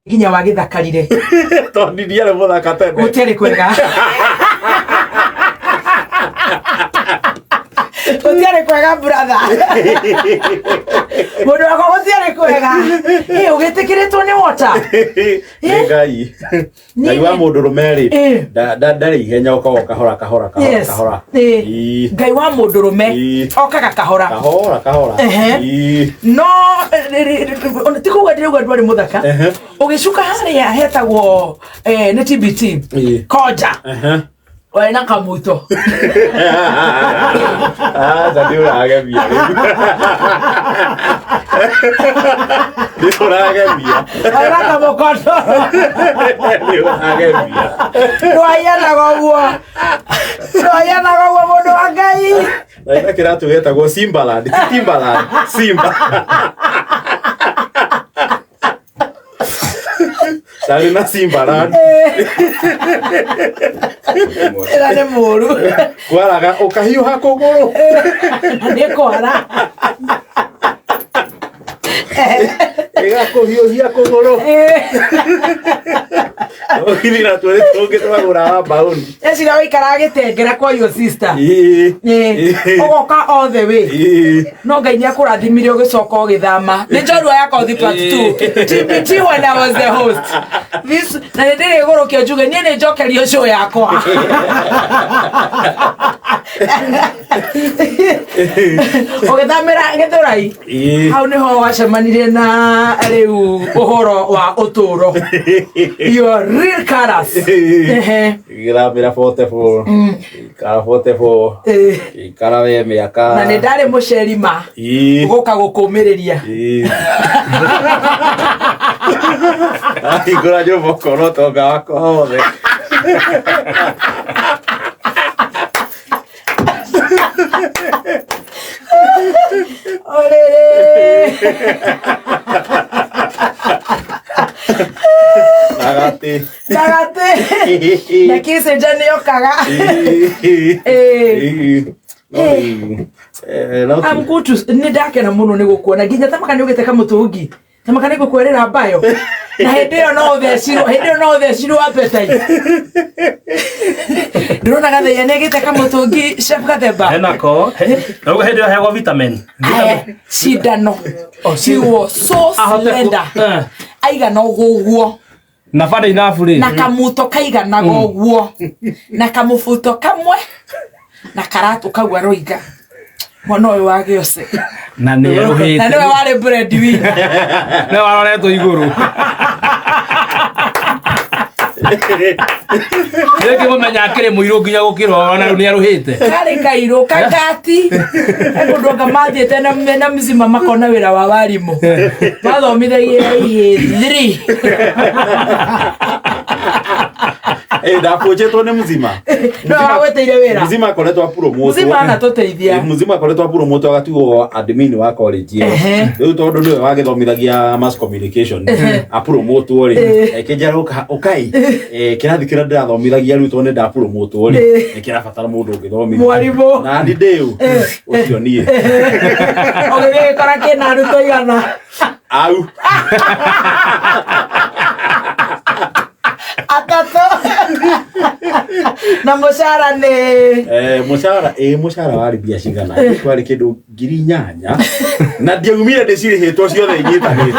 Ginya wa githakarire. Tondi ndiare muthaka tene. Gutiari kwega. Gutiari kwega brother. Mundu wako gutiari kwega. Ugitikiritwo ni wota. Ngai. Ngai wa mundu rumeri. Ndari ihenya ukaga kahora. Ngai wa mundu rume okaga kahora. Kahora. No tikuga ndiruga ndwari muthaka. Ugicuka haria hetagwo ni TBT. Koja. Wena kamuto. Ndio agemia. Ndio agemia. Wena kamukoto. Ndio agemia. Wayana goguo mundu wa Ngai. Na kiratu getagwo Simbaland. Simba. Sali na Simbaland. Era ne muru. Kwaraga ukahiuha kuguru. Ni kwara. Ega kuhiuhia kuguru. Okirira twere tunge twagura bauni. Eci ga wikara gitengera kwa your sister. Ogoka all the way. No Ngai ni akurathimire ugicoka ugithama. Ni njorua yako thi part 2. TBT when I was the host. This na ndire iguru kio njuge ni njokerio show yakwa. Ugithamira githurai. Hau niho wacemanirie na riu uhoro wa uturo. Your real colors. Githamira 44. Kara 44. Kara we miaka. Na ni ndari mucerima. Ugoka gukumiriria. Igora jo mokoro toga wako hothe. Nagate. Na kise jane yokaga. Amkutu ni dake na muno ni gukuona ginya tamaka ni ugite kamutungi. Tamaka ni gukwerera bayo. Na hedeo no theciru appetite. Ndrona Gathaiyakúúmbura negite kamutungi chef Gathemba. Henako. Ugo hedeo hego vitamin. Shidano. She was so slender. Aiga no guguo. Na fada inafuri. Na kamuto kaiga na guguo. Na kamufuto kamwe. Na karatu kagwa roiga. Mwana uyu wagiose. Na ni ruhite. Na niwe wari breadwinner. Na waroretwo iguru. Niki mumenya akire muiru nginya gukiro na ni aruhite. Kari kairo kagati. Ekundu mathiete na mzima makona wira wa warimu. Mathomithagia ihe 3. Da projeto ne mzima. No aweteire wira. Mzima koletwa apuro moto. Mzima ana toteithia. Mzima koletwa apuro moto agatuo admin wa college. Riu tondu niwe wagithomithagia mass communication. Apuro moto ri. Ekejara ukai. Kirathi kira ndathomithagĩa riu tondu ndapuro moto ri. Kirabatara mundu ungithomithia. Mwarimu. Na ndi ndiu. Ucio nie. Ogege kora kina aruto igana. Au. Atato. Na mushara ni mushara wari bia cigana twari kindu 8,000 na ndiaumire ndicirihitwo ciothe inyitanite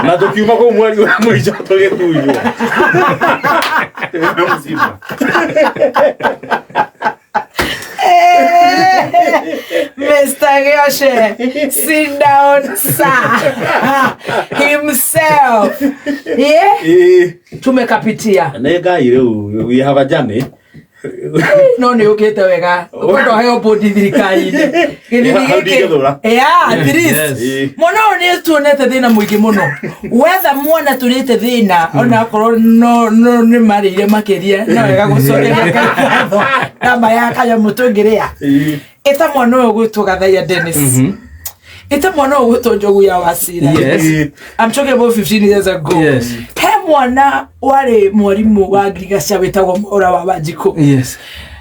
na tukiuma kwa mweri wa mwico tugitunywo mzima. Mr. Yoshe, sit down, sir. Himself. Yeah? Tumekapitia. Ngai riu we have a journey. No ni ukite wega. Ukondo hayo bodi thirikari-ini. Yeah, at least. Mono ni tuonete thina muingi muno. Whether mwana turite thina ona korwo no ni marire makiria na wega gucokeria katho. Namba ya kaya mutungiria. Eta mwana uyu gwitwo Gathaiyakúúmbura Dennis. Eta mwana uyu gwitwo Njogu ya Wasira. Yes. I'm talking about 15 years ago. Yes. He mwana wari mwarimu wa ngirigaca witagwo Mwaura wa Wanjiku. Yes.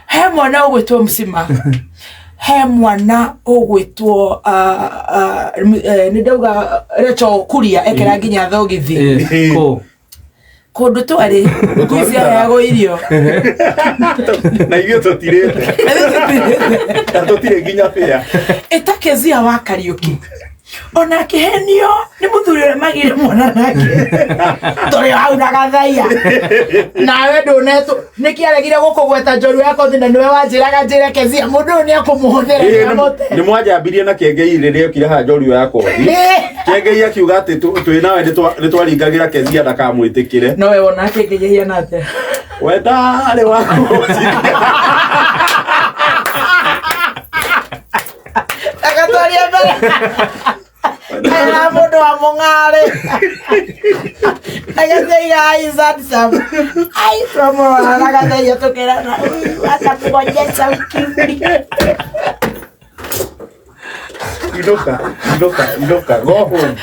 He mwana uyu gwitwo Msima. he mwana ugwitwo ni ndauga Recho Kuria ekera nginya thogithi kundu twari Kwishaaa yago irio na irio tutirete tutire nginya pia eta Kezia wa Kariuki ona kihenio ni muthuri ure magire mwana nake tore au na Gathaia nawe ndunetu nikiaregire gukugweta njoru yako thina niwe wanjiraga njire Kezia mundu ni akumuhuthira ni mwajambirie na Kiengei riria kire ha njoru yako Kiengei akiuga ati twi nawe ni twaringagira Kezia ndakamwitikire no we wona Kiengei nate wenda ari wako akatoria mbere ana mundu wa mung'are Gathaiyakúúmbura is handsome I from Gathaiyakúúmbura tukera na atakuonyesha ukimwi idoka go home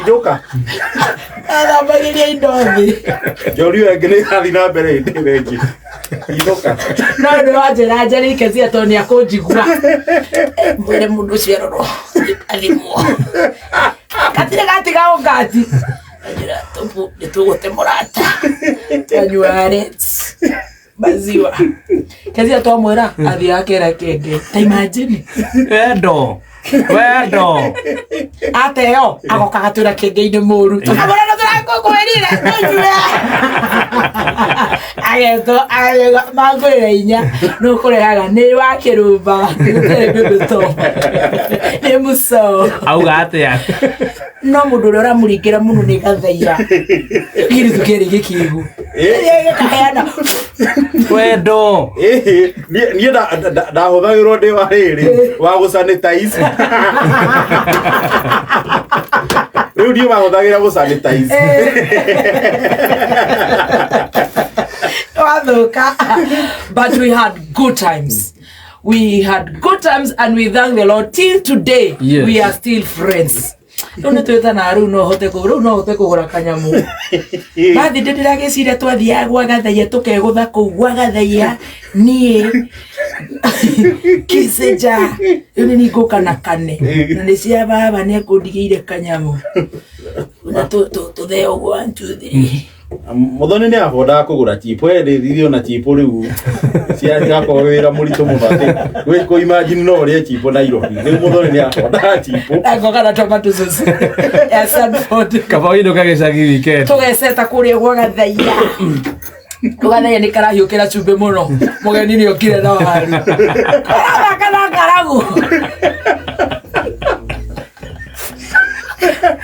idoka ana bagiria indothi Jorio ngene hali na mbere ndengi idoka no wajera njeri Kezia toni akunjigua mwere mundu ciaroro alimo katire gatiga ongati ajira topu nitugote morata anyuare maziwa Kezia twamwira athiaga kera Kiengei ta imagine wendo ateo agokaga twira Kiengei ni muru tukamwira no turakukwerire nojure ageto magurire inya no kurehaga ni Wakirumba nduto ni muso auga atia no mundu ura muringira muno ni Gathaia kiri tukeri gikigu kaheana wendo ni da huthagirwo ndi wa riri wa gusanitize riu ndio mahuthagira gusanitize but we had good times. We had good times and we thank the Lord till today. Yes. We are still friends. Don't tueta na ru no hote kugura kanyamu. Bathi ndindira gicire twathiaga gwa Gathaia tukegutha kuu gwa Gathaia nie kiseja ni ngoka na kane na ni cia baba ni akundigiire kanyamu na to theo 1 2 3 muthoni ni ahoda kugura chipo thithio na chipo riu cia gako wira muritu muno ati we ko imagine no ria chipo Nairobi riu muthoni ni ahoda chipo ngoka na tomato sauce ya Sanford kabawindo kagecagi weekend tugeseta kuria gwa Gathaia Gathaia ni karahiukira chumbe muno mugeni ni okire na waru kana karagu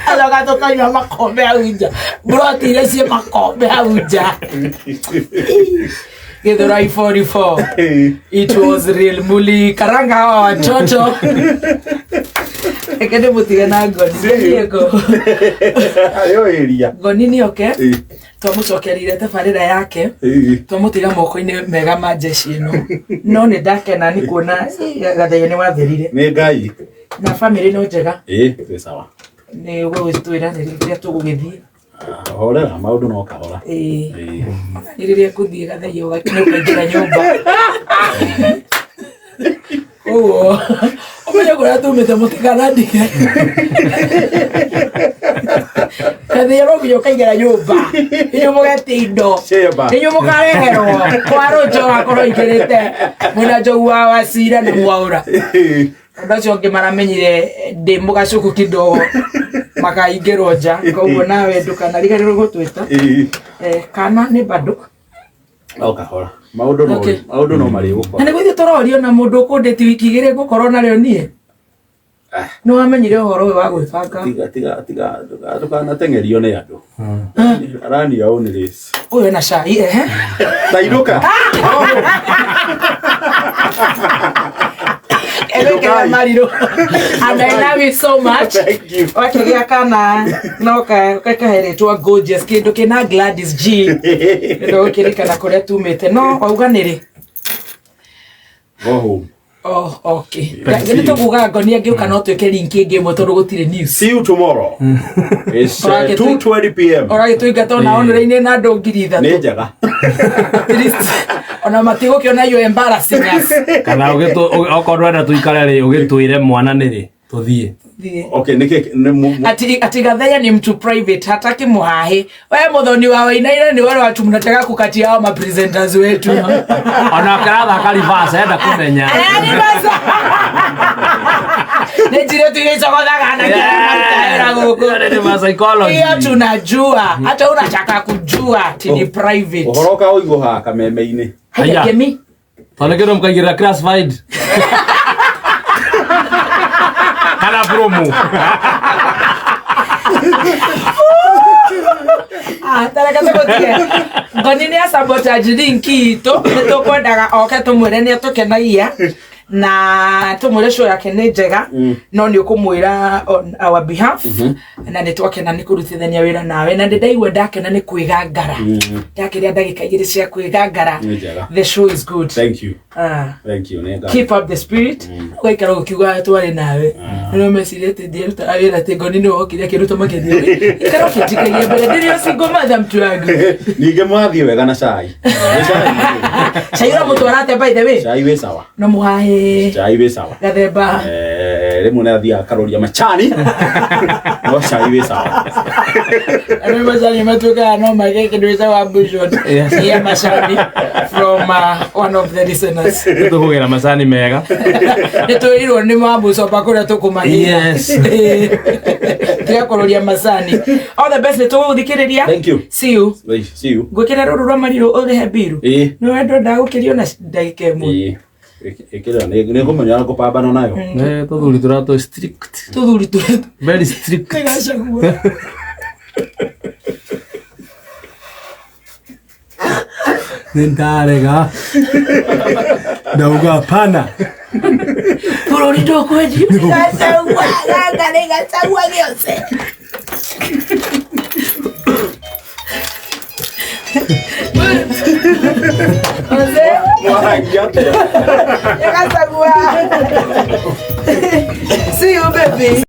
aloga to kanya makombe auja broti ile si makombe auja Githurai 44 it was real muli karanga wa watoto ekede mutiga na ngoni yego ayo eria ngoni ni okay twamucokerire tabarira yake twamutiga moko-ini mega ma jeshi ino no ni ndakena ni kuona Gathaia ni wathirire ni ngai na family no njega twi sawa ni wewe twira ni tugugithie horera maundu no kahora iriria kuthie Gathaia ugakinyira nyumba omenye kuria tumite mutigana ndike Gathaia no nginya ukaingĩra nyumba inyu mugete indo inyu mukareherwo kwaro njoga korwo ingĩrĩte mwina njogu wa Wacira na Mwaura ũndũ ũcio ũngĩ maramenyire ndĩ mũgacuku kidogo makaingĩrwo nja koguo nawe ndũkanariganĩrwo gũtwĩta kana nĩ bado kahora maundu no mari gukora na nĩgũthiĩ tũrorio na mũndũ ũkũndĩti wiki igĩrĩ ngũkorwo narĩo niĩ nĩ wamenyire ũhoro ũyũ wa gwĩbanga tiga ndũkanatengerio nĩ andũ arania ũũ nĩ rĩci ũyũ ena cai tainũka Ekera Mariro and I love you so much. Thank you. Wakigia kana noka kakaheretwa gorgeous kindu kina Gladys G ndo kirikana kuria tumite no auganire go home Oh, okay. Gani to kuga ngonia ngiuka no tweke link ingi mwe tondu gutire news. See you tomorrow. It's 2:20 p.m. Alright, tuigata na online na ndo ngiri 3. Nĩ njega. Ona matigo kiona you embarrassing us. Kana ugeto okorwo enda tuikare ri ugitwire mwana ni ri tuthie. Okay, ati Gathaia ni mtu private, hataki muhahe. Wewe muthoni wa Wainaina ni wale watu mnataka kukatia hao ma presenters wetu. Ona karatha kalivasa enda kumenya. Ani basa. Nejire tulichokotaka na kila goko. Ni ma psychology. Hiyo tunajua. Hata unataka kujua ni private. Uhoroka uigo ha kameme-ini. Haya kemi. Tonekero mkagira classified. Kana promo. Taraka tukotie. Ngonini ya sabotage linki to nitokwendaga oke tumwire ni tukenagia na tumwire show yake ni njega no ni ukumwira on our behalf na nitwakena ni kurutithania wira nawe na ndaigua ndakena ni kwigangara ndakiria ndagika igiri cia kwigangara. The show is good. Thank you. Thank you. Keep up the spirit. Kwaikara ukiuga twari nawe no mesirete ndio tawira tegoni no okire kiruto makethio ikara kitikaye mbere ndirio single mother mtu wangu ninge mwathie wega na cai cai ro mutwarate by the way cai we sawa no muhahe cai we sawa gathemba rimwe na thia karoria machani no cai we sawa ani mazani matuka no mageke ndweza wa bushon ya mashani from one of the listeners Tukugira masani mega. Nitwirwo ni mambu so pakura tukumania. Yes. Tuyakoruria masani. All the best nituguthikiriria. Thank you. See you. See you. Gwikira ruru rwa mariro urihe biru. No wendo ndagukirio na ndagika imwe. Ikira ni kumenya na kupambana nayo. Tuthuri turato strict. Tuthuri turato. Very strict. Kagashagua. Nendarega. Dauga pana. Purori ndo kweji. Gasagua, gasagua giose. Ose. Gasagua. See you baby.